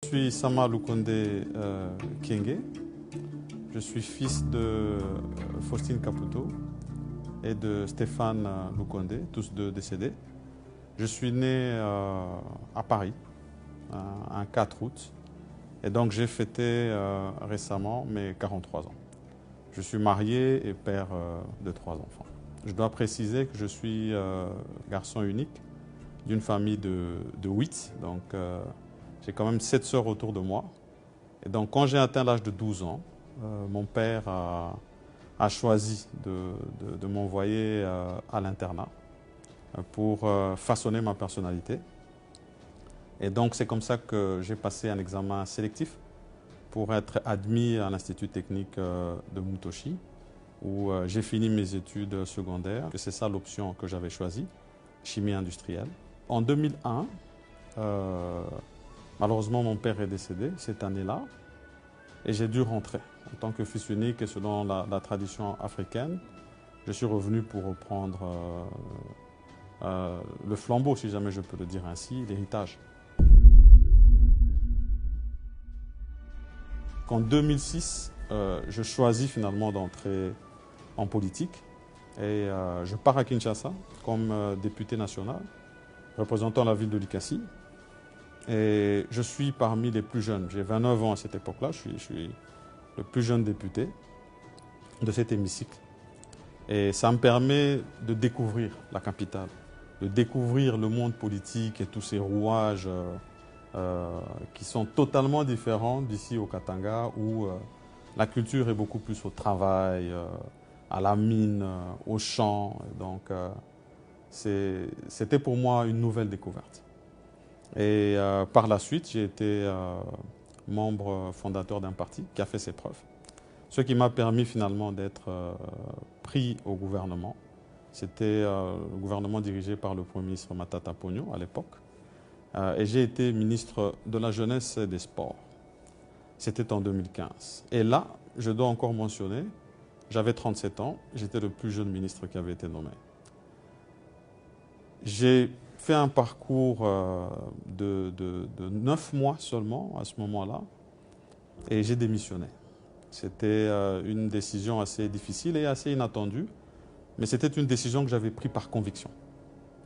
suis Sama Lukonde Kienge. Je suis fils de Faustine Caputo et de Stéphane Lukonde, tous deux décédés. Je suis né à Paris, un 4 août, et donc j'ai fêté récemment mes 43 ans. Je suis marié et père de 3 enfants. Je dois préciser que je suis garçon unique d'une famille de 8, donc j'ai quand même 7 sœurs autour de moi. Et donc quand j'ai atteint l'âge de 12 ans, mon père a choisi de m'envoyer à l'internat pour façonner ma personnalité. Et donc c'est comme ça que j'ai passé un examen sélectif pour être admis à l'Institut technique de Mutoshi, où j'ai fini mes études secondaires. C'est ça l'option que j'avais choisie, chimie industrielle. En 2001, malheureusement mon père est décédé cette année-là, et j'ai dû rentrer. En tant que fils unique et selon la tradition africaine, je suis revenu pour reprendre le flambeau, si jamais je peux le dire ainsi, l'héritage. En 2006, je choisis finalement d'entrer en politique et je pars à Kinshasa comme député national, représentant la ville de Likasi. Et je suis parmi les plus jeunes. J'ai 29 ans à cette époque-là. Je suis le plus jeune député de cet hémicycle. Et ça me permet de découvrir la capitale, de découvrir le monde politique et tous ces rouages qui sont totalement différents d'ici au Katanga, où la culture est beaucoup plus au travail, à la mine, au champ. Donc c'était pour moi une nouvelle découverte. Et par la suite, j'ai été membre fondateur d'un parti qui a fait ses preuves. Ce qui m'a permis finalement d'être pris au gouvernement. C'était le gouvernement dirigé par le Premier ministre Matata Ponyo à l'époque. Et j'ai été ministre de la Jeunesse et des Sports. C'était en 2015. Et là, je dois encore mentionner, j'avais 37 ans, j'étais le plus jeune ministre qui avait été nommé. J'ai fait un parcours de 9 mois seulement à ce moment-là et j'ai démissionné. C'était une décision assez difficile et assez inattendue, mais c'était une décision que j'avais prise par conviction.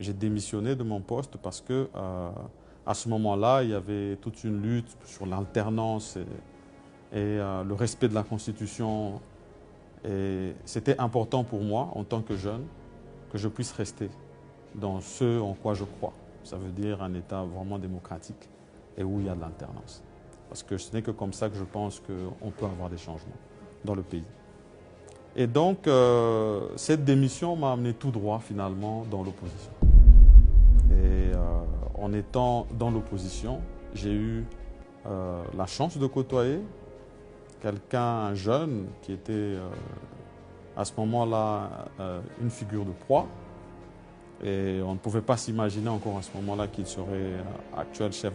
J'ai démissionné de mon poste parce que à ce moment-là, il y avait toute une lutte sur l'alternance et le respect de la Constitution. Et c'était important pour moi, en tant que jeune, que je puisse rester dans ce en quoi je crois. Ça veut dire un État vraiment démocratique et où il y a de l'alternance. Parce que ce n'est que comme ça que je pense qu'on peut avoir des changements dans le pays. Et donc, cette démission m'a amené tout droit finalement dans l'opposition. Et en étant dans l'opposition, j'ai eu la chance de côtoyer quelqu'un, un jeune, qui était à ce moment-là une figure de proie. Et on ne pouvait pas s'imaginer encore à ce moment-là qu'il serait actuel chef